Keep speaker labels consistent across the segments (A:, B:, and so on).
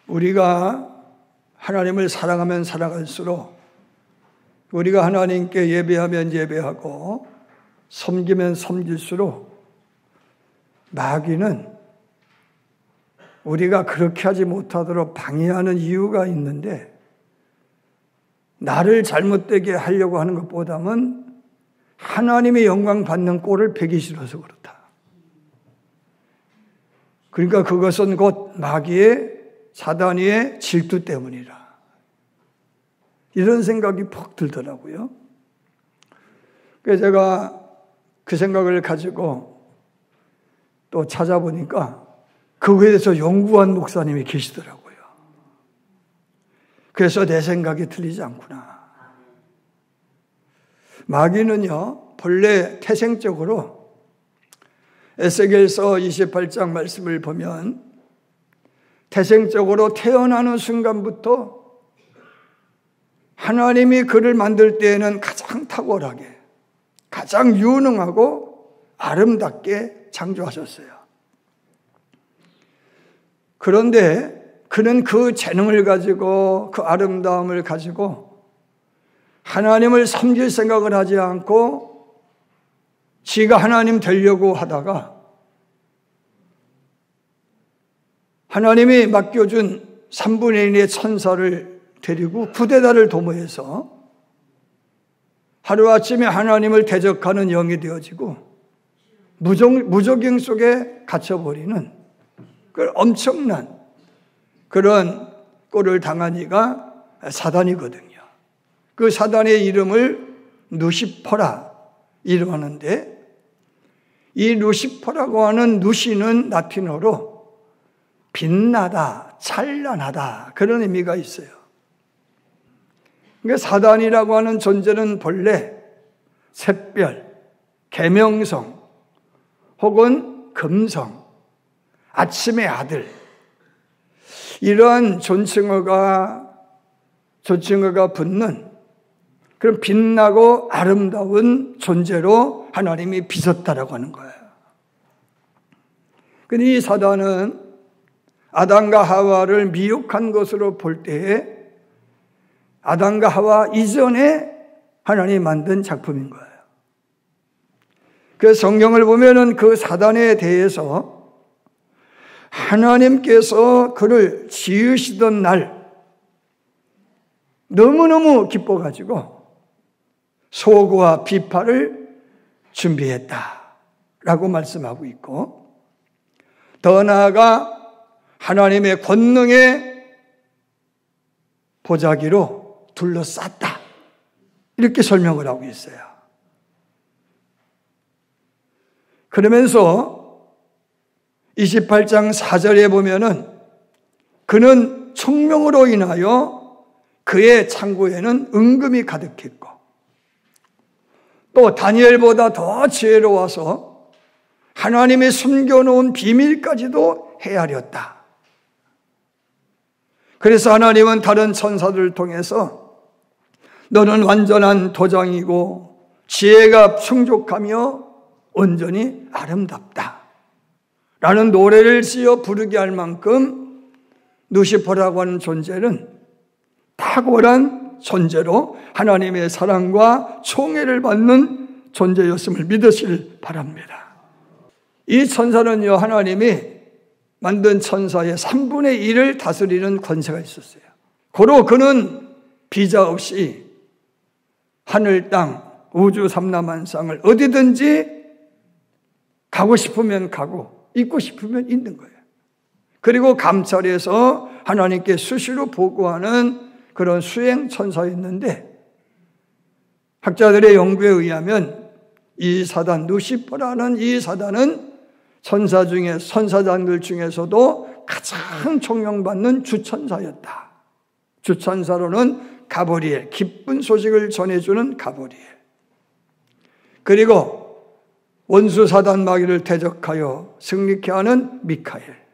A: 우리가 하나님을 사랑하면 살아갈수록, 우리가 하나님께 예배하면 예배하고 섬기면 섬길수록 마귀는 우리가 그렇게 하지 못하도록 방해하는 이유가 있는데, 나를 잘못되게 하려고 하는 것보다는 하나님의 영광 받는 꼴을 배기 싫어서 그렇다. 그러니까 그것은 곧 마귀의, 사단의 질투 때문이라. 이런 생각이 퍽 들더라고요. 그래서 제가 그 생각을 가지고 또 찾아보니까 그거에 대해서 연구한 목사님이 계시더라고요. 그래서 내 생각이 틀리지 않구나. 마귀는요, 본래 태생적으로 에스겔서 28장 말씀을 보면 태생적으로 태어나는 순간부터 하나님이 그를 만들 때에는 가장 탁월하게, 가장 유능하고 아름답게 창조하셨어요. 그런데 그는 그 재능을 가지고, 그 아름다움을 가지고 하나님을 섬길 생각을 하지 않고 지가 하나님 되려고 하다가 하나님이 맡겨준 3분의 1의 천사를 데리고 구데다를 도모해서 하루아침에 하나님을 대적하는 영이 되어지고 무적행 속에 갇혀버리는 그 엄청난 그런 꼴을 당한 이가 사단이거든요. 그 사단의 이름을 누시퍼라 이름하는데, 이 루시퍼라고 하는 누시는 라틴어로 빛나다, 찬란하다, 그런 의미가 있어요. 그러니까 사단이라고 하는 존재는 본래 샛별, 계명성, 혹은 금성, 아침의 아들, 이러한 존칭어가 붙는 그런 빛나고 아름다운 존재로 하나님이 빚었다라고 하는 거예요. 근데 이 사단은 아담과 하와를 미혹한 것으로 볼 때에 아담과 하와 이전에 하나님이 만든 작품인 거예요. 그래서 성경을 보면은 그 사단에 대해서 하나님께서 그를 지으시던 날 너무너무 기뻐가지고 소고와 비파를 준비했다라고 말씀하고 있고, 더 나아가 하나님의 권능의 보자기로 둘러쌌다, 이렇게 설명을 하고 있어요. 그러면서 28장 4절에 보면은 그는 총명으로 인하여 그의 창고에는 은금이 가득했고, 또 다니엘보다 더 지혜로워서 하나님이 숨겨놓은 비밀까지도 헤아렸다. 그래서 하나님은 다른 천사들을 통해서 너는 완전한 도장이고 지혜가 충족하며 온전히 아름답다 라는 노래를 지어 부르게 할 만큼 누시퍼라고 하는 존재는 탁월한 존재로 하나님의 사랑과 총애를 받는 존재였음을 믿으시길 바랍니다. 이 천사는요, 하나님이 만든 천사의 3분의 1을 다스리는 권세가 있었어요. 고로 그는 비자 없이 하늘, 땅, 우주 삼라만상을 어디든지 가고 싶으면 가고 있고 싶으면 있는 거예요. 그리고 감찰해서 하나님께 수시로 보고하는 그런 수행 천사였는데, 학자들의 연구에 의하면 이 사단 누시퍼라는 이 사단은 천사장들 중에서도 가장 존경받는 주천사였다. 주천사로는 가브리엘, 기쁜 소식을 전해주는 가브리엘, 그리고 원수 사단 마귀를 대적하여 승리케 하는 미카엘,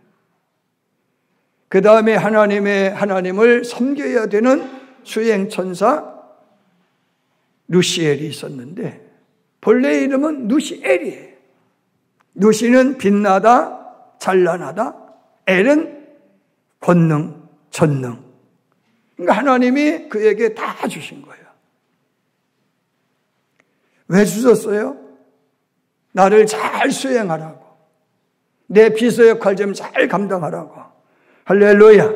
A: 그 다음에 하나님을 섬겨야 되는 수행천사 루시엘이 있었는데, 본래 이름은 누시엘이에요. 누시는 빛나다, 찬란하다, 엘은 권능, 전능. 그러니까 하나님이 그에게 다 주신 거예요. 왜 주셨어요? 나를 잘 수행하라고. 내 비서 역할 좀 잘 감당하라고. 할렐루야.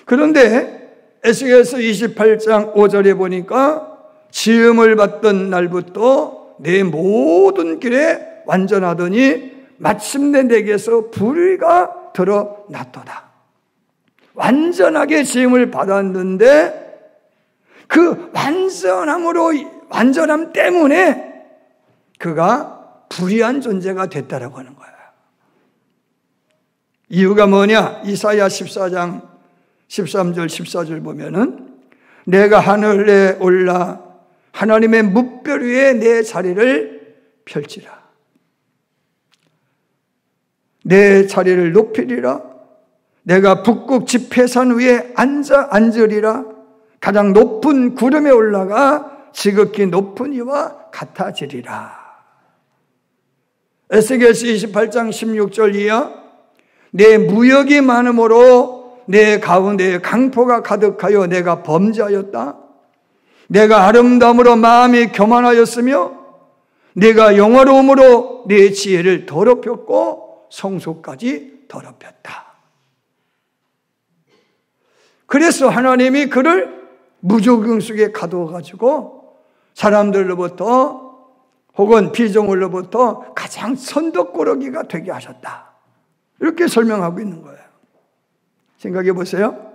A: 그런데 에스겔서 28장 5절에 보니까 지음을 받던 날부터 내 모든 길에 완전하더니 마침내 내게서 불의가 드러났도다. 완전하게 지음을 받았는데 그 완전함 때문에 그가 불의한 존재가 됐다라고 하는 거야. 이유가 뭐냐? 이사야 14장 13절 14절 보면은 내가 하늘에 올라 하나님의 뭇별 위에 내 자리를 펼치라. 내 자리를 높이리라. 내가 북극 지폐산 위에 앉으리라. 가장 높은 구름에 올라가 지극히 높은 이와 같아지리라. 에스겔서 28장 16절 이하 내 무역이 많음으로 내 가운데에 강포가 가득하여 내가 범죄하였다. 내가 아름다움으로 마음이 교만하였으며 내가 영화로움으로 내 지혜를 더럽혔고 성소까지 더럽혔다. 그래서 하나님이 그를 무조건 속에 가두어가지고 사람들로부터 혹은 피조물로부터 가장 선덕꾸러기가 되게 하셨다. 이렇게 설명하고 있는 거예요. 생각해 보세요.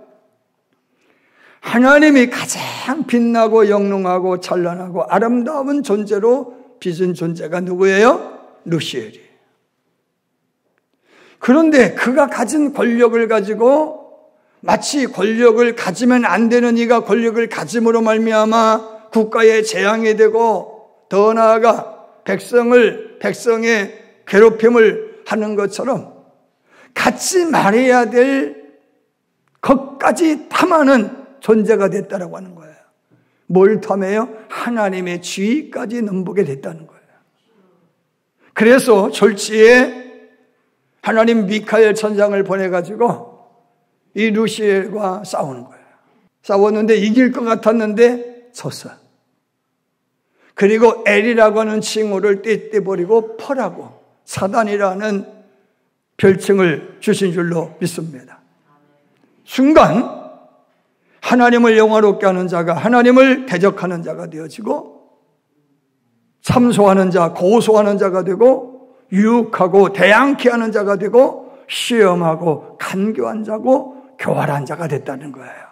A: 하나님이 가장 빛나고 영롱하고 찬란하고 아름다운 존재로 빚은 존재가 누구예요? 루시엘이에요. 그런데 그가 가진 권력을 가지고 마치 권력을 가지면 안 되는 이가 권력을 가짐으로 말미암아 국가에 재앙이 되고 더 나아가 백성의 괴롭힘을 하는 것처럼 갖지 말아야 될 것까지 탐하는 존재가 됐다라고 하는 거예요. 뭘 탐해요? 하나님의 지위까지 넘보게 됐다는 거예요. 그래서 졸지에 하나님 미카엘 천장을 보내가지고 이 루시엘과 싸우는 거예요. 싸웠는데 이길 것 같았는데 졌어요. 그리고 엘이라고 하는 칭호를 떼버리고 펄하고 사단이라는 별칭을 주신 줄로 믿습니다. 순간 하나님을 영화롭게 하는 자가 하나님을 대적하는 자가 되어지고 참소하는 자, 고소하는 자가 되고 유혹하고 대항케 하는 자가 되고 시험하고 간교한 자고 교활한 자가 됐다는 거예요.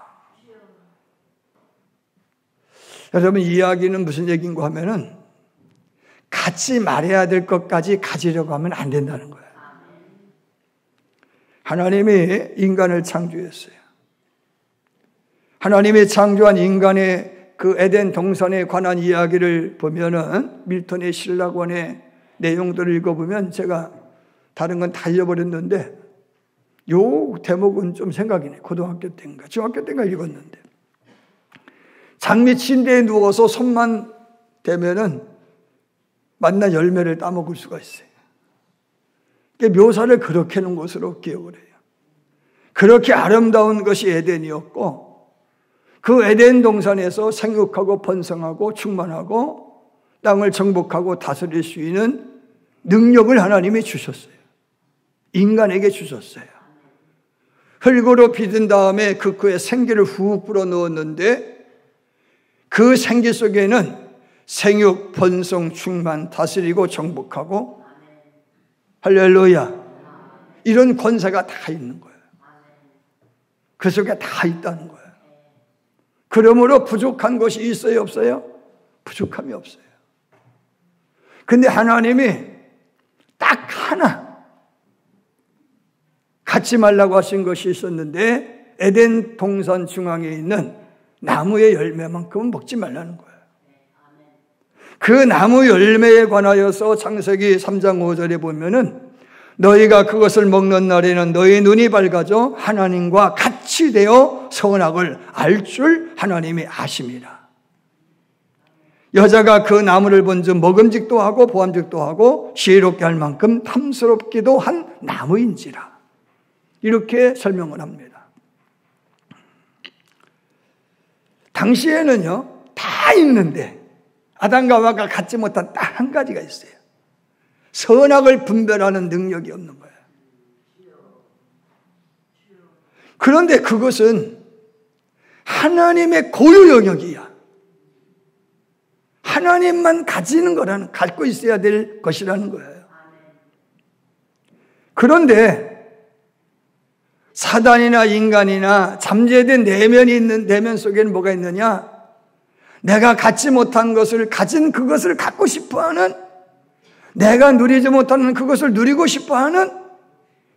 A: 여러분, 이 이야기는 무슨 얘기인가 하면은 갖지 말아야 될 것까지 가지려고 하면 안 된다는 거예요. 하나님이 인간을 창조했어요. 하나님이 창조한 인간의 그 에덴 동산에 관한 이야기를 보면은 밀턴의 신라권의 내용들을 읽어보면 제가 다른 건 다 잊어버렸는데 요 대목은 좀 생각이 나요. 고등학교 때인가 중학교 때인가 읽었는데 장미 침대에 누워서 손만 대면은 만난 열매를 따먹을 수가 있어요. 묘사를 그렇게 해놓은 것으로 기억을 해요. 그렇게 아름다운 것이 에덴이었고 그 에덴 동산에서 생육하고 번성하고 충만하고 땅을 정복하고 다스릴 수 있는 능력을 하나님이 주셨어요. 인간에게 주셨어요. 흙으로 빚은 다음에 그의 생기를 훅 불어넣었는데 그 생기 속에는 생육, 번성, 충만, 다스리고 정복하고 할렐루야 이런 권세가 다 있는 거예요. 그 속에 다 있다는 거예요. 그러므로 부족한 것이 있어요, 없어요? 부족함이 없어요. 근데 하나님이 딱 하나 갖지 말라고 하신 것이 있었는데 에덴 동산 중앙에 있는 나무의 열매만큼은 먹지 말라는 거예요. 그 나무 열매에 관하여서 창세기 3장 5절에 보면은 너희가 그것을 먹는 날에는 너희 눈이 밝아져 하나님과 같이 되어 선악을 알 줄 하나님이 아심이라. 여자가 그 나무를 본즉 먹음직도 하고 보암직도 하고 지혜롭게 할 만큼 탐스럽기도 한 나무인지라. 이렇게 설명을 합니다. 당시에는요, 다 있는데 아담과 하와가 갖지 못한 딱 한 가지가 있어요. 선악을 분별하는 능력이 없는 거예요. 그런데 그것은 하나님의 고유 영역이야. 하나님만 가지는 거라는, 갖고 있어야 될 것이라는 거예요. 그런데 사단이나 인간이나 잠재된 내면이 있는 내면 속에는 뭐가 있느냐? 내가 갖지 못한 것을 가진 그것을 갖고 싶어하는, 내가 누리지 못하는 그것을 누리고 싶어하는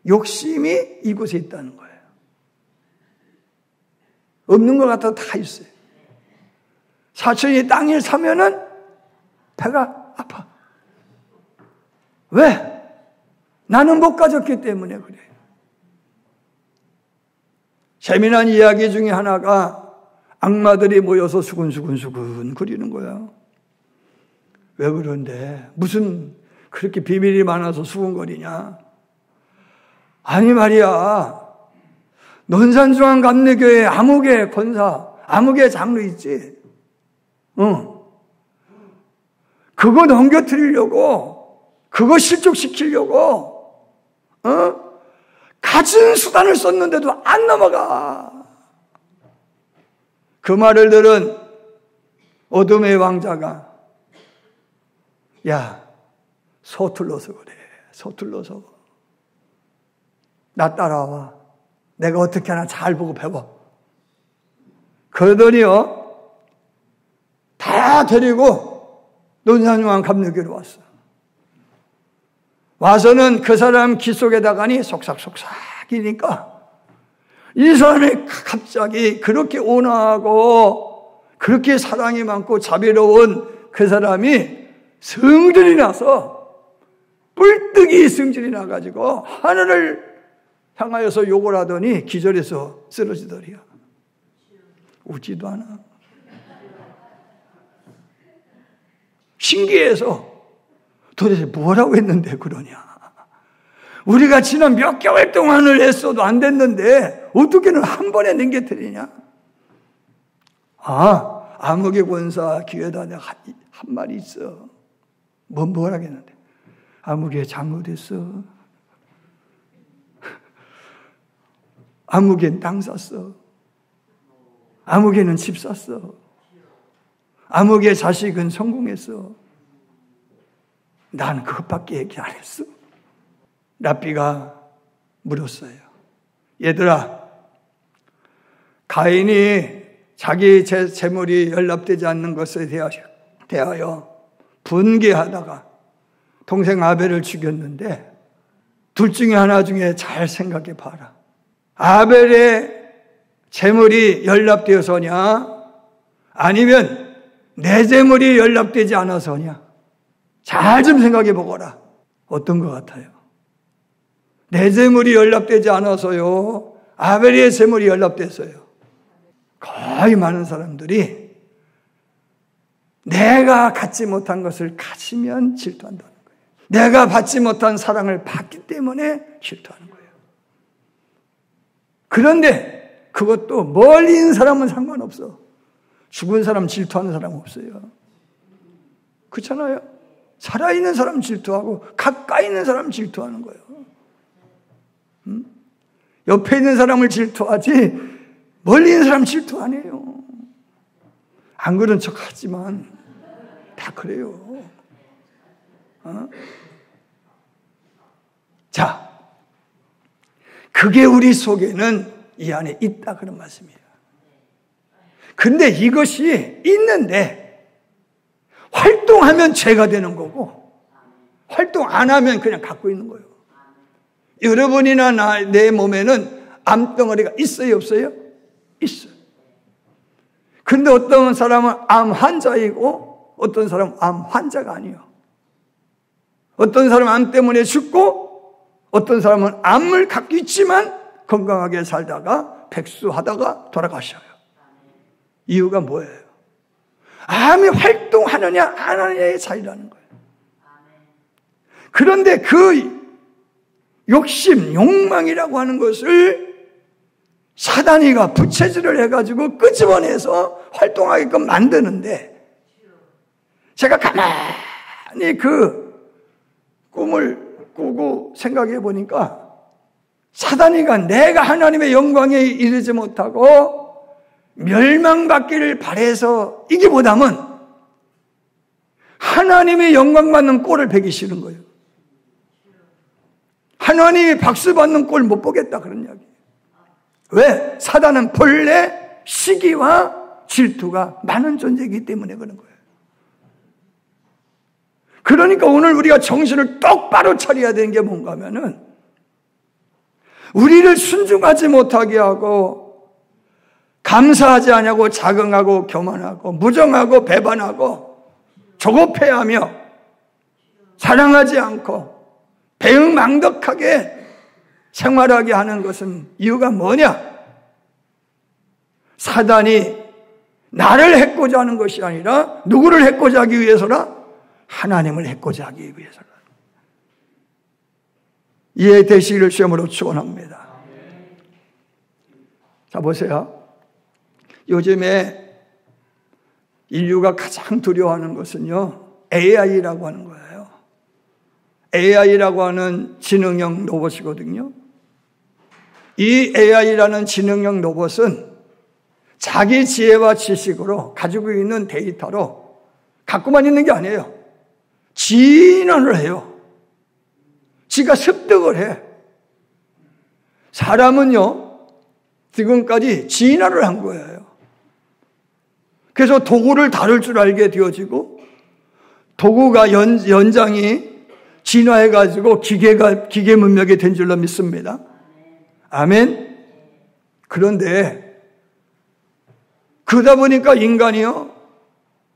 A: 욕심이 이곳에 있다는 거예요. 없는 것 같아도 다 있어요. 사촌이 땅을 사면은 배가 아파. 왜? 나는 못 가졌기 때문에 그래요. 재미난 이야기 중에 하나가 악마들이 모여서 수근수근 거리는 거야. 왜 그런데? 무슨 그렇게 비밀이 많아서 수근거리냐? 아니 말이야. 논산중앙감리교회 암흑의 권사, 암흑의 장로 있지? 그거 넘겨뜨리려고, 그거 실족시키려고, 가진 수단을 썼는데도 안 넘어가. 그 말을 들은 어둠의 왕자가, 야, 서툴러서 그래. 서툴러서. 나 따라와. 내가 어떻게 하나 잘 보고 배워. 그러더니요, 다 데리고 논산중앙감리교회로 왔어. 와서는 그 사람 귀 속에다가니 속삭이니까 이 사람이 갑자기 그렇게 온화하고 그렇게 사랑이 많고 자비로운 그 사람이 성질이 나서 뿔뜨기 성질이 나가지고 하늘을 향하여서 욕을 하더니 기절해서 쓰러지더리요. 웃지도 않아. 신기해서 도대체 뭐라고 했는데 그러냐. 우리가 지난 몇 개월 동안을 했어도 안 됐는데 어떻게는 한 번에 넘겨뜨리냐. 암흑의 권사 귀에다 내가 한 말이 있어. 뭐라 했는데. 암흑의 장로 됐어. 암흑엔 땅 샀어. 암흑에는 집 샀어. 암흑의 자식은 성공했어. 난 그것밖에 얘기 안 했어. 랍비가 물었어요. 얘들아, 가인이 자기 재물이 연락되지 않는 것에 대하여 분개하다가 동생 아벨을 죽였는데 둘 중에 하나 중에 잘 생각해 봐라. 아벨의 재물이 연락되어서냐? 아니면 내 재물이 연락되지 않아서냐? 잘 좀 생각해 보거라. 어떤 것 같아요? 내 재물이 연락되지 않아서요? 아벨의 재물이 연락됐어요? 거의 많은 사람들이 내가 갖지 못한 것을 가지면 질투한다는 거예요. 내가 받지 못한 사랑을 받기 때문에 질투하는 거예요. 그런데 그것도 멀리 있는 사람은 상관없어. 죽은 사람 질투하는 사람 없어요. 그렇잖아요. 살아있는 사람 질투하고 가까이 있는 사람 질투하는 거예요. 옆에 있는 사람을 질투하지 멀리 있는 사람 질투 안 해요. 안 그런 척 하지만 다 그래요. 자, 그게 우리 속에는 이 안에 있다 그런 말씀이에요. 근데 이것이 있는데 활동하면 죄가 되는 거고 활동 안 하면 그냥 갖고 있는 거예요. 여러분이나 내 몸에는 암덩어리가 있어요, 없어요? 있어요. 근데 어떤 사람은 암 환자이고 어떤 사람은 암 환자가 아니에요. 어떤 사람은 암 때문에 죽고 어떤 사람은 암을 갖고 있지만 건강하게 살다가 백수하다가 돌아가셔요. 이유가 뭐예요? 암이 활동하느냐 안 하느냐의 차이라는 거예요. 그런데 그 욕심, 욕망이라고 하는 것을 사단이가 부채질을 해가지고 끄집어내서 활동하게끔 만드는데, 제가 가만히 그 꿈을 꾸고 생각해 보니까 사단이가 내가 하나님의 영광에 이르지 못하고 멸망받기를 바라서 이기보다는 하나님의 영광 받는 꼴을 보기 싫은 거예요. 하나님이 박수 받는 꼴 못 보겠다 그런 이야기예요. 왜? 사단은 본래 시기와 질투가 많은 존재이기 때문에 그런 거예요. 그러니까 오늘 우리가 정신을 똑바로 차려야 되는 게 뭔가 하면은, 우리를 순종하지 못하게 하고 감사하지 않냐고 자긍하고 교만하고 무정하고 배반하고 조급해하며 사랑하지 않고 배응망덕하게 생활하게 하는 것은 이유가 뭐냐? 사단이 나를 해코자 하는 것이 아니라 누구를 해코자 하기 위해서라? 하나님을 해코자 하기 위해서라. 이해되시기를 주님으로 축원합니다. 자, 보세요. 요즘에 인류가 가장 두려워하는 것은요, AI라고 하는 거예요. AI라고 하는 지능형 로봇이거든요. 이 AI라는 지능형 로봇은 자기 지혜와 지식으로 가지고 있는 데이터로 갖고만 있는 게 아니에요. 진화를 해요. 지가 습득을 해. 사람은요, 지금까지 진화를 한 거예요. 그래서 도구를 다룰 줄 알게 되어지고, 도구가 연장이 진화해가지고 기계 문명이 된 줄로 믿습니다. 아멘. 그런데 그러다 보니까 인간이요,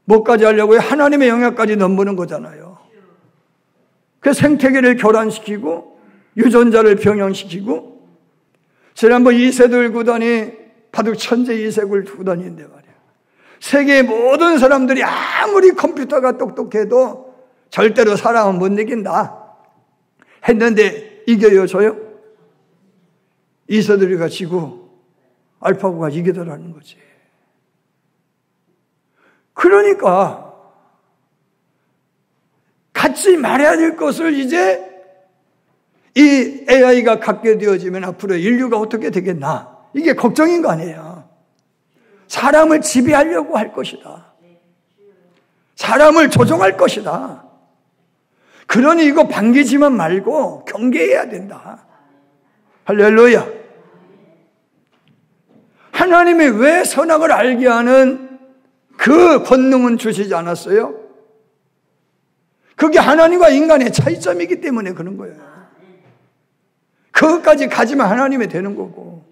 A: 뭐까지 하려고요? 하나님의 영역까지 넘보는 거잖아요. 그래서 생태계를 교란시키고 유전자를 병형시키고, 지난번 이세돌 구단이 바둑 천재 이세돌 구단인데 말이야. 세계의 모든 사람들이 아무리 컴퓨터가 똑똑해도 절대로 사람은 못 이긴다 했는데 이겨요, 저요? 이세돌이가 지고 알파고가 이기더라는 거지. 그러니까 갖지 말아야 될 것을 이제 이 AI가 갖게 되어지면 앞으로 인류가 어떻게 되겠나, 이게 걱정인 거 아니에요. 사람을 지배하려고 할 것이다. 사람을 조종할 것이다. 그러니 이거 반기지만 말고 경계해야 된다. 할렐루야. 하나님이 왜 선악을 알게 하는 그 권능은 주시지 않았어요? 그게 하나님과 인간의 차이점이기 때문에 그런 거예요. 그것까지 가지면 하나님이 되는 거고.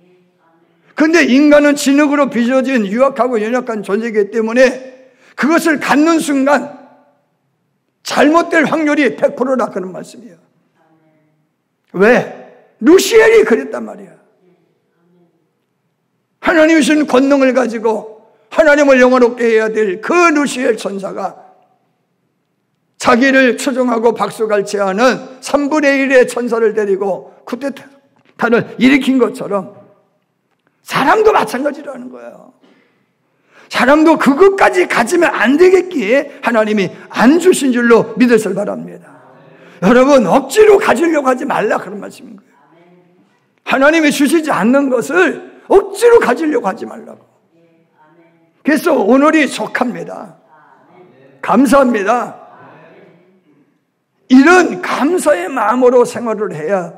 A: 근데 인간은 진흙으로 빚어진 유약하고 연약한 존재이기 때문에 그것을 갖는 순간 잘못될 확률이 100%라 그런 말씀이에요. 왜? 루시엘이 그랬단 말이야. 하나님이 주신 권능을 가지고 하나님을 영원롭게 해야 될 그 루시엘 천사가 자기를 추종하고 박수갈채하는 3분의 1의 천사를 데리고 쿠데타를 일으킨 것처럼 사람도 마찬가지라는 거예요. 사람도 그것까지 가지면 안 되겠기에 하나님이 안 주신 줄로 믿으시길 바랍니다. 여러분, 억지로 가지려고 하지 말라 그런 말씀인 거예요. 하나님이 주시지 않는 것을 억지로 가지려고 하지 말라고. 그래서 오늘이 속합니다. 감사합니다. 이런 감사의 마음으로 생활을 해야,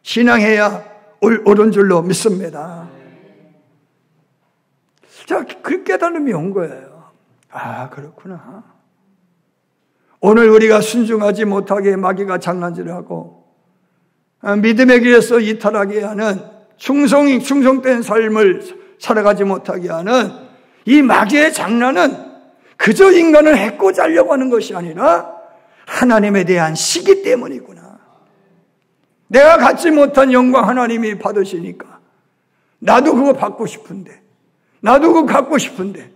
A: 신앙해야 옳은 줄로 믿습니다. 자, 그 깨달음이 온 거예요. 아, 그렇구나. 오늘 우리가 순종하지 못하게 마귀가 장난질을 하고 믿음의 길에서 이탈하게 하는 충성된 삶을 살아가지 못하게 하는 이 마귀의 장난은 그저 인간을 해코자 하려고 하는 것이 아니라 하나님에 대한 시기 때문이구나. 내가 갖지 못한 영광 하나님이 받으시니까 나도 그거 받고 싶은데, 나도 그거 갖고 싶은데,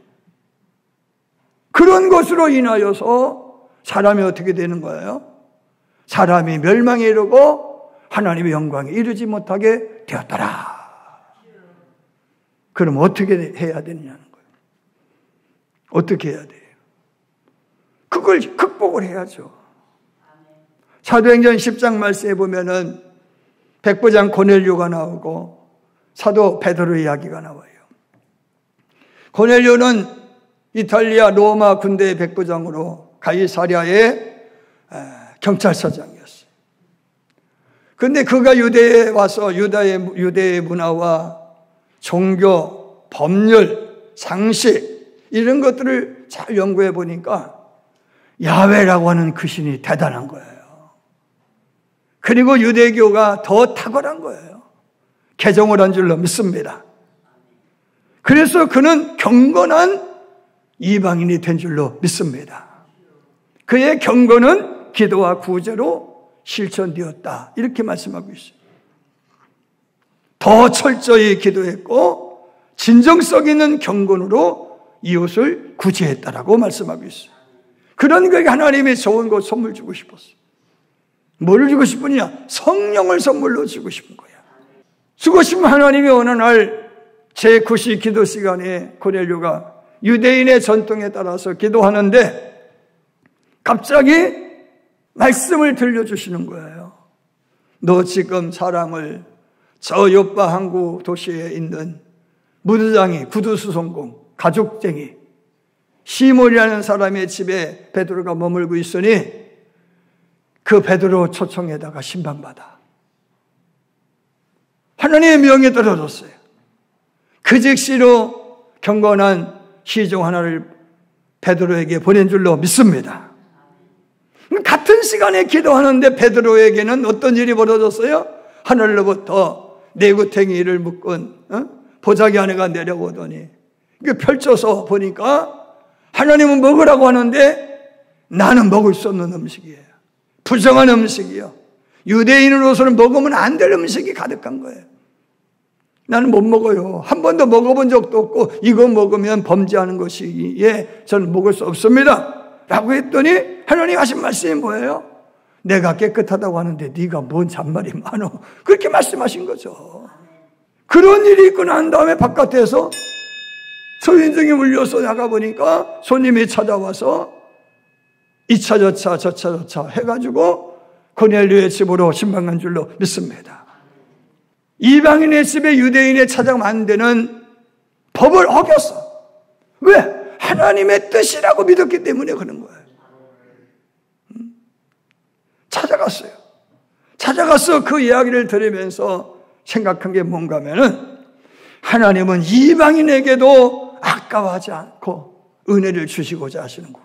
A: 그런 것으로 인하여서 사람이 어떻게 되는 거예요? 사람이 멸망에 이르고 하나님의 영광에 이르지 못하게 되었더라. 그럼 어떻게 해야 되느냐는 거예요. 어떻게 해야 돼요? 그걸 극복을 해야죠. 사도행전 10장 말씀에 보면은 백부장 고넬료가 나오고 사도 베드로 이야기가 나와요. 고넬료는 이탈리아 로마 군대의 백부장으로 가이사랴의 경찰서장이었어요. 그런데 그가 유대에 와서 유대의 문화와 종교, 법률, 상식 이런 것들을 잘 연구해 보니까 야훼라고 하는 그 신이 대단한 거예요. 그리고 유대교가 더 탁월한 거예요. 개종을 한 줄로 믿습니다. 그래서 그는 경건한 이방인이 된 줄로 믿습니다. 그의 경건은 기도와 구제로 실천되었다. 이렇게 말씀하고 있어요. 더 철저히 기도했고 진정성 있는 경건으로 이웃을 구제했다라고 말씀하고 있어요. 그런 그에게 하나님이 좋은 것 선물 주고 싶었어요. 뭘 주고 싶으냐? 성령을 선물로 주고 싶은 거야. 주고 싶은 하나님이 어느 날 제9시 기도 시간에 고넬료가 유대인의 전통에 따라서 기도하는데 갑자기 말씀을 들려주시는 거예요. 너 지금 사람을 저 요빠 항구 도시에 있는 무드장이, 구두수송공, 가죽쟁이 시몬이라는 사람의 집에 베드로가 머물고 있으니 그 베드로 초청에다가 신방받아. 하나님의 명이 떨어졌어요. 그 즉시로 경건한 시종 하나를 베드로에게 보낸 줄로 믿습니다. 같은 시간에 기도하는데 베드로에게는 어떤 일이 벌어졌어요? 하늘로부터 내구탱이를 묶은 보자기 하나가 내려오더니 펼쳐서 보니까 하나님은 먹으라고 하는데 나는 먹을 수 없는 음식이에요. 부정한 음식이요. 유대인으로서는 먹으면 안 될 음식이 가득한 거예요. 나는 못 먹어요. 한 번도 먹어본 적도 없고 이거 먹으면 범죄하는 것이기에 저는 먹을 수 없습니다. 라고 했더니 하나님 하신 말씀이 뭐예요? 내가 깨끗하다고 하는데 네가 뭔 잔말이 많어. 그렇게 말씀하신 거죠. 그런 일이 있고 난 다음에 바깥에서 초인종이 울려서 나가보니까 손님이 찾아와서 이 차 저 차 저 차 저 차 해가지고 고넬료의 집으로 신방한 줄로 믿습니다. 이방인의 집에 유대인의 찾아가면 안 되는 법을 어겼어. 왜? 하나님의 뜻이라고 믿었기 때문에 그런 거예요. 찾아갔어요. 찾아가서 그 이야기를 들으면서 생각한 게 뭔가 하면은 하나님은 이방인에게도 아까워하지 않고 은혜를 주시고자 하시는구나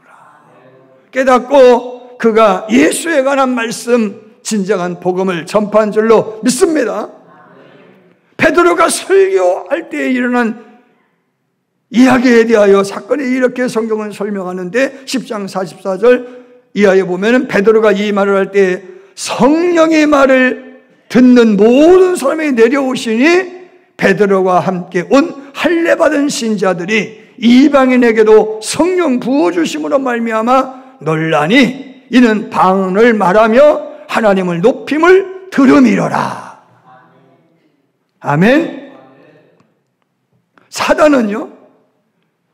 A: 깨닫고 그가 예수에 관한 말씀 진정한 복음을 전파한 줄로 믿습니다. 베드로가 설교할 때에 일어난 이야기에 대하여 사건이 이렇게 성경은 설명하는데 10장 44절 이하에 보면은 베드로가 이 말을 할 때 성령의 말을 듣는 모든 사람이 내려오시니 베드로와 함께 온 할례 받은 신자들이 이방인에게도 성령 부어주심으로 말미암아 놀라니 이는 방언을 말하며 하나님을 높임을 들음이로라. 아멘. 사단은요,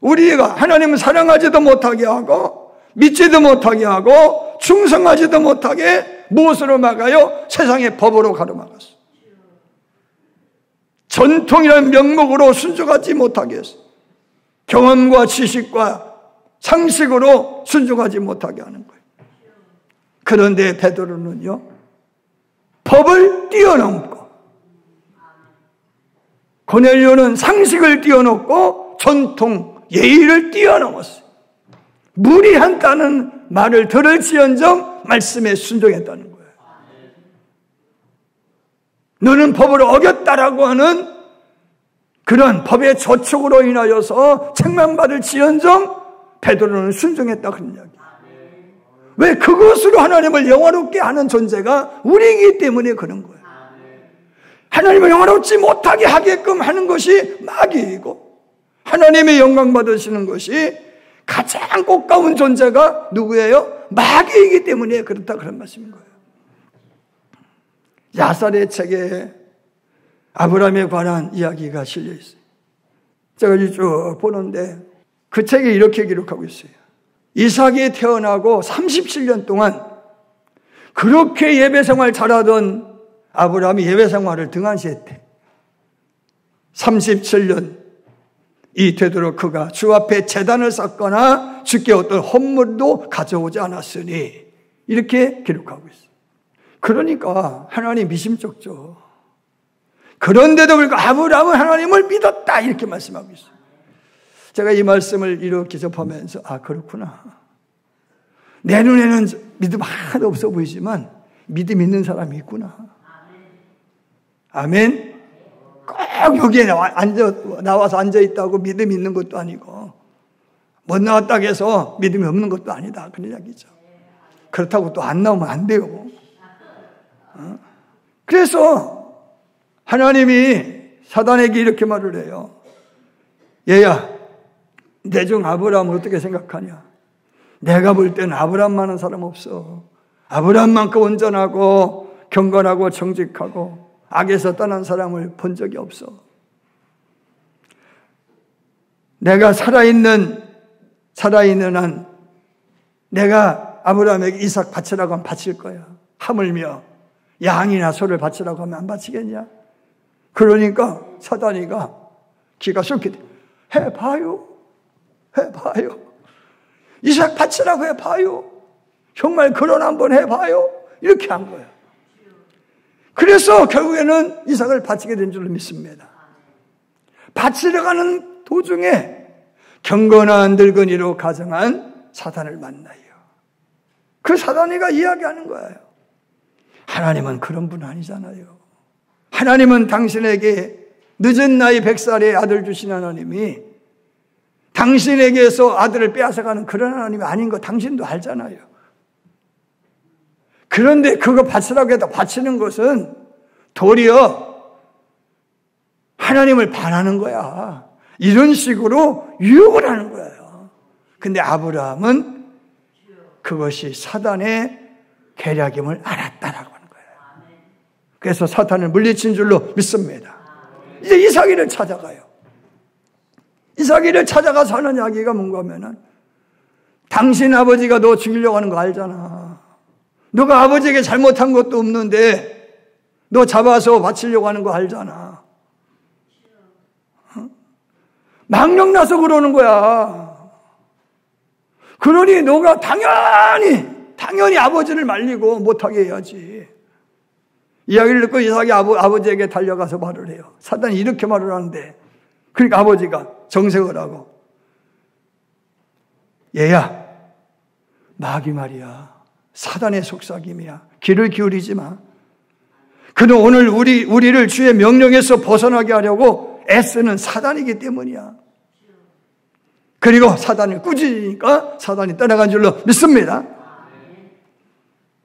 A: 우리가 하나님을 사랑하지도 못하게 하고 믿지도 못하게 하고 충성하지도 못하게 무엇으로 막아요? 세상의 법으로 가로막았어. 전통이라는 명목으로 순종하지 못하게 했어. 경험과 지식과 상식으로 순종하지 못하게 하는 거예요. 그런데 베드로는요, 법을 뛰어넘고 고넬료는 상식을 뛰어넘고 전통, 예의를 뛰어넘었어요. 무리한다는 말을 들을지언정 말씀에 순종했다는 거예요. 너는 법을 어겼다라고 하는 그런 법의 저촉으로 인하여서 책망받을 지언정 베드로는 순종했다 그런 이야기. 왜? 그것으로 하나님을 영화롭게 하는 존재가 우리이기 때문에 그런 거예요. 하나님을 영화롭지 못하게 하게끔 하는 것이 마귀이고 하나님의 영광 받으시는 것이 가장 고가운 존재가 누구예요? 마귀이기 때문에 그렇다 그런 말씀인 거예요. 야살의 책에 아브라함에 관한 이야기가 실려 있어요. 제가 쭉 보는데 그 책에 이렇게 기록하고 있어요. 이삭이 태어나고 37년 동안 그렇게 예배생활 잘하던 아브라함이 예배생활을 등한시했대. 37년 이 되도록 그가 주 앞에 제단을 쌓거나 주께 어떤 헌물도 가져오지 않았으니 이렇게 기록하고 있어요. 그러니까 하나님 미심쩍죠. 그런데도 불구하고 아브라함은 하나님을 믿었다 이렇게 말씀하고 있어요. 제가 이 말씀을 이렇게 접하면서 그렇구나. 내 눈에는 믿음 하나도 없어 보이지만 믿음 있는 사람이 있구나. 아멘. 꼭 여기에 나와서 앉아있다고 믿음 있는 것도 아니고 못 나왔다고 해서 믿음이 없는 것도 아니다. 그런 이야기죠. 그렇다고 또 안 나오면 안 돼요. 그래서 하나님이 사단에게 이렇게 말을 해요. 얘야, 내 중 아브라함을 어떻게 생각하냐? 내가 볼 때는 아브라함만한 사람 없어. 아브라함만큼 온전하고 경건하고 정직하고 악에서 떠난 사람을 본 적이 없어. 내가 살아있는 한 내가 아브라함에게 이삭 바치라고 하면 바칠 거야. 하물며 양이나 소를 바치라고 하면 안 바치겠냐? 그러니까 사단이가 기가 쏠게 돼. 해봐요. 이삭 바치라고 해봐요. 정말 그런 한번 해봐요. 이렇게 한 거예요. 그래서 결국에는 이삭을 바치게 된 줄로 믿습니다. 바치려 가는 도중에 경건한 늙은이로 가정한 사단을 만나요. 그 사단이가 이야기하는 거예요. 하나님은 그런 분 아니잖아요. 하나님은 당신에게 늦은 나이 100살의 아들 주신 하나님이 당신에게서 아들을 빼앗아가는 그런 하나님이 아닌 거 당신도 알잖아요. 그런데 그거 바치라고 해도 바치는 것은 도리어 하나님을 반하는 거야. 이런 식으로 유혹을 하는 거예요. 근데 아브라함은 그것이 사단의 계략임을 알았다라고 하는 거예요. 그래서 사탄을 물리친 줄로 믿습니다. 이제 이삭이를 찾아가요. 이삭이를 찾아가서 하는 이야기가 뭔가 하면은 당신 아버지가 너 죽이려고 하는 거 알잖아. 너가 아버지에게 잘못한 것도 없는데 너 잡아서 바치려고 하는 거 알잖아. 망령나서 그러는 거야. 그러니 너가 당연히 아버지를 말리고 못하게 해야지. 이야기를 듣고 이삭이 아버지에게 달려가서 말을 해요. 사단이 이렇게 말을 하는데 그러니까 아버지가 정색을 하고 얘야 마귀 말이야. 사단의 속삭임이야. 귀를 기울이지 마. 그는 오늘 우리를 주의 명령에서 벗어나게 하려고 애쓰는 사단이기 때문이야. 그리고 사단을 꾸짖으니까 사단이 떠나간 줄로 믿습니다.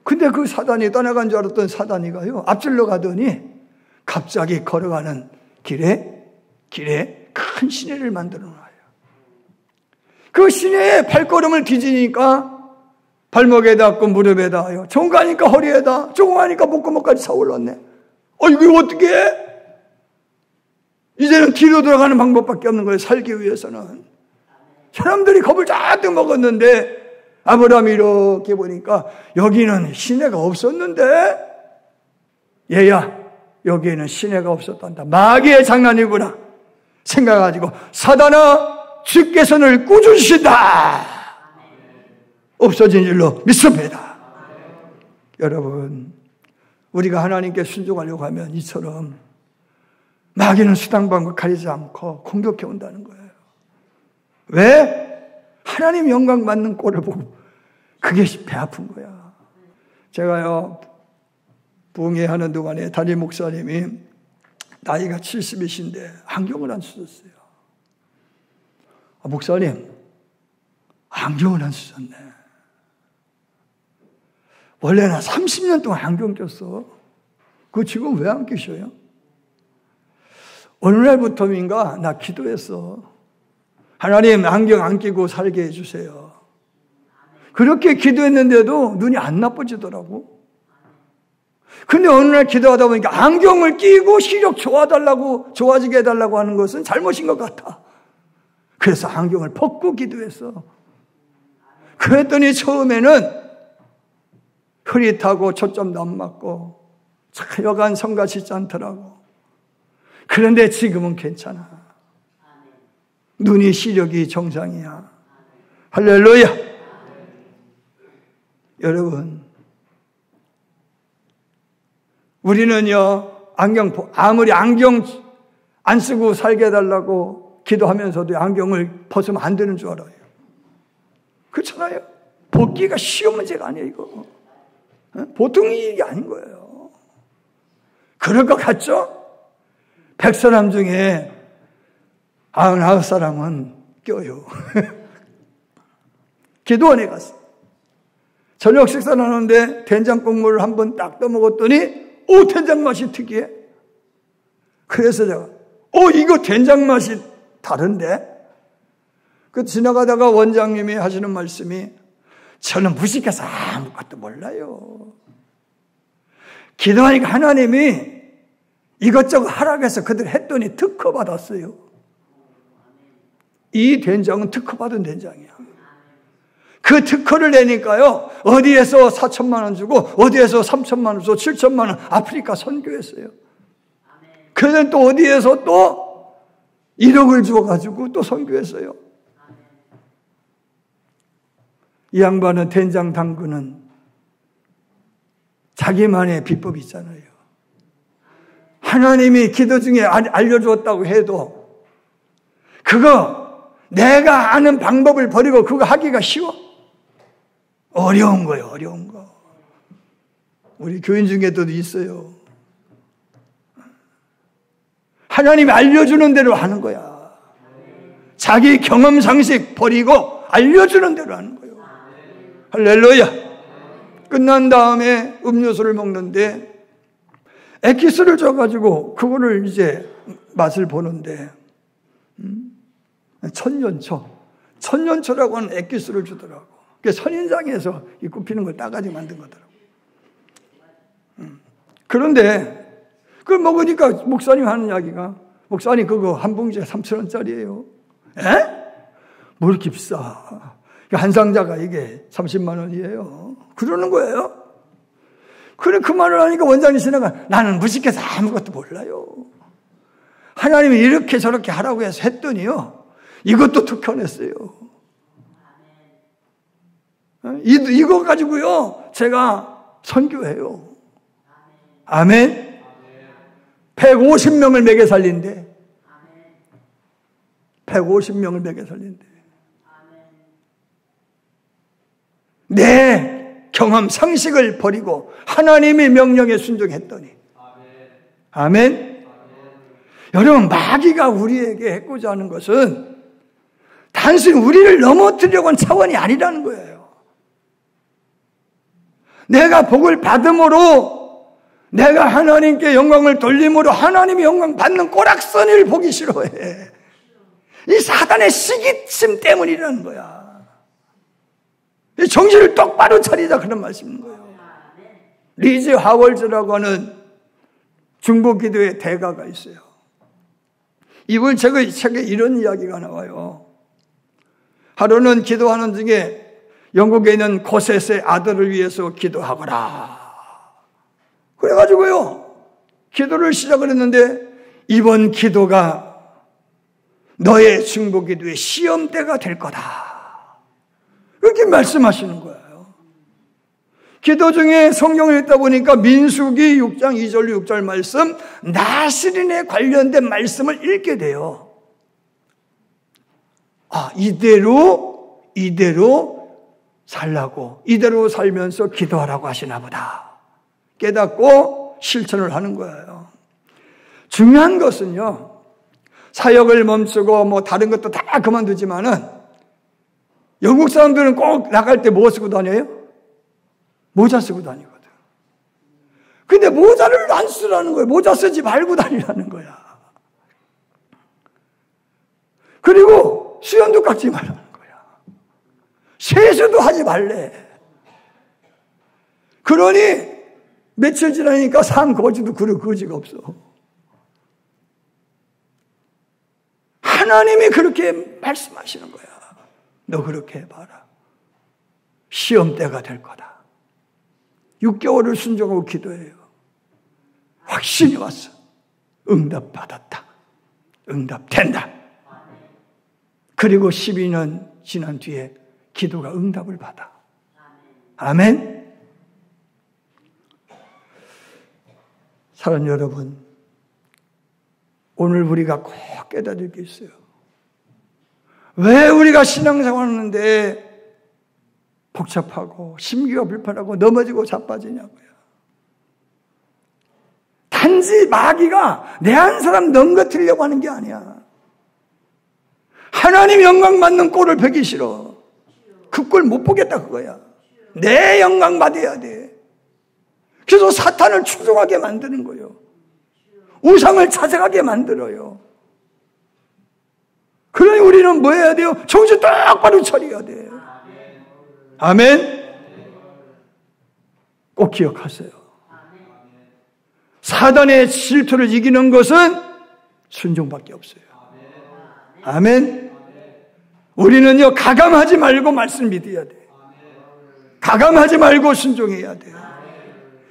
A: 근데 그 사단이 떠나간 줄 알았던 사단이가요, 앞질러 가더니 갑자기 걸어가는 길에 큰 시내를 만들어 놔요. 그 시내에 발걸음을 뒤지니까 발목에다 얹고 무릎에다 하여 정가니까 허리에다 조공하니까 목구멍까지 차올랐네. 이거 어떻게 해? 이제는 뒤로 돌아가는 방법밖에 없는 거예요. 살기 위해서는. 사람들이 겁을 잔뜩 먹었는데 아브라함이 이렇게 보니까 여기는 시내가 없었는데 얘야 여기에는 시내가 없었단다. 마귀의 장난이구나 생각가지고 사단아 주께서 를 꾸짖으신다. 없어진 일로 믿습니다. 여러분 우리가 하나님께 순종하려고 하면 이처럼 마귀는 수당방법 가리지 않고 공격해 온다는 거예요. 왜? 하나님 영광 받는 꼴을 보고 그게 배 아픈 거야. 제가요 부흥회하는 동안에 담임 목사님이 나이가 70이신데 안경을 안 쓰셨어요. 목사님 안경을 안 쓰셨네. 원래는 30년 동안 안경 꼈어. 그거 지금 왜 안 끼셔요? 어느 날부터인가 나 기도했어. 하나님 안경 안 끼고 살게 해주세요. 그렇게 기도했는데도 눈이 안 나빠지더라고. 근데 어느 날 기도하다 보니까 안경을 끼고 시력 좋아지게 해달라고 하는 것은 잘못인 것 같아. 그래서 안경을 벗고 기도했어. 그랬더니 처음에는 흐릿하고 초점도 안 맞고 여간 성가시지 않더라고. 그런데 지금은 괜찮아. 눈이 시력이 정상이야. 할렐루야. 여러분, 우리는요, 아무리 안경 안 쓰고 살게 해달라고 기도하면서도 안경을 벗으면 안 되는 줄 알아요. 그렇잖아요. 벗기가 쉬운 문제가 아니에요, 이거. 보통 일이 아닌 거예요. 그럴 것 같죠? 100사람 중에 99사람은 껴요. 기도원에 갔어. 저녁 식사를 하는데 된장 국물을 한번 딱 떠먹었더니 된장 맛이 특이해. 그래서 제가 이거 된장 맛이 다른데? 지나가다가 원장님이 하시는 말씀이 저는 무식해서 아무것도 몰라요. 기도하니까 하나님이 이것저것 하라고 그들 했더니 특허 받았어요. 이 된장은 특허 받은 된장이야. 그 특허를 내니까요, 어디에서 4천만 원 주고, 어디에서 3천만 원 주고, 7천만 원 아프리카 선교했어요. 그래서 또 어디에서 또 1억을 주어가지고 또 선교했어요. 이 양반은 된장 담그는 자기만의 비법이 있잖아요. 하나님이 기도 중에 알려주었다고 해도 그거 내가 아는 방법을 버리고 그거 하기가 쉬워? 어려운 거예요, 어려운 거. 우리 교인 중에도 있어요. 하나님이 알려주는 대로 하는 거야. 자기 경험 상식 버리고 알려주는 대로 하는 거예요. 할렐루야. 끝난 다음에 음료수를 먹는데 액기스를 줘가지고 그거를 이제 맛을 보는데 천년초라고 하는 액기스를 주더라고. 그게 선인장에서 이 굽히는 걸 따가지고 만든 거더라고. 그런데 그걸 먹으니까 목사님 하는 이야기가 목사님 그거 한 봉지에 3,000원짜리예요. 에? 뭐 이렇게 비싸. 한 상자가 이게 30만 원이에요. 그러는 거예요. 그래 그 말을 하니까 원장님 지나가 나는 무식해서 아무것도 몰라요. 하나님이 이렇게 저렇게 하라고 해서 했더니요. 이것도 특허냈어요. 이거 가지고요. 제가 선교해요. 아멘. 150명을 먹여 살린대. 150명을 먹여 살린대. 내 경험, 상식을 버리고 하나님의 명령에 순종했더니. 아멘. 여러분, 마귀가 우리에게 해고자 하는 것은 단순히 우리를 넘어뜨리려고 하는 차원이 아니라는 거예요. 내가 복을 받음으로, 내가 하나님께 영광을 돌림으로 하나님의 영광 받는 꼬락서니를 보기 싫어해. 이 사단의 시기심 때문이라는 거야. 정신을 똑바로 차리자 그런 말씀인 거예요. 리즈 하월즈라고 하는 중보기도의 대가가 있어요. 이분 책에 이런 이야기가 나와요. 하루는 기도하는 중에 영국에 있는 고셋의 아들을 위해서 기도하거라. 그래가지고요, 기도를 시작을 했는데 이번 기도가 너의 중보기도의 시험대가 될 거다. 그렇게 말씀하시는 거예요. 기도 중에 성경을 읽다 보니까 민수기 6장 2절 6절 말씀, 나스린에 관련된 말씀을 읽게 돼요. 이대로 살라고, 이대로 살면서 기도하라고 하시나 보다. 깨닫고 실천을 하는 거예요. 중요한 것은요, 사역을 멈추고 다른 것도 다 그만두지만은 영국 사람들은 꼭 나갈 때 뭐 쓰고 다녀요? 모자 쓰고 다니거든. 근데 모자를 안 쓰라는 거예요. 모자 쓰지 말고 다니라는 거야. 그리고 수염도 깎지 말라는 거야. 세수도 하지 말래. 그러니 며칠 지나니까 산 거지도 거지가 없어. 하나님이 그렇게 말씀하시는 거야. 너 그렇게 해봐라. 시험 때가 될 거다. 6개월을 순종하고 기도해요. 확신이 왔어. 응답 받았다. 응답 된다. 그리고 12년 지난 뒤에 기도가 응답을 받아. 아멘. 사랑하는 여러분, 오늘 우리가 꼭 깨달을 게 있어요. 왜 우리가 신앙생활 하는데 복잡하고 심기가 불편하고 넘어지고 자빠지냐고요. 단지 마귀가 내 한 사람 넘어뜨리려고 하는 게 아니야. 하나님 영광 받는 꼴을 보기 싫어. 그 꼴 못 보겠다 그거야. 내 영광 받아야 돼. 그래서 사탄을 충성하게 만드는 거예요. 우상을 찾아가게 만들어요. 그러니 우리는 뭐 해야 돼요? 정신 똑바로 차려야 돼. 아멘. 꼭 기억하세요. 사단의 질투를 이기는 것은 순종밖에 없어요. 아멘. 우리는요, 가감하지 말고 말씀 믿어야 돼. 가감하지 말고 순종해야 돼.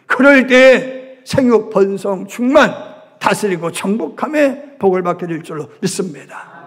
A: 그럴 때 생육, 번성, 충만, 다스리고 정복함에 복을 받게 될 줄로 믿습니다.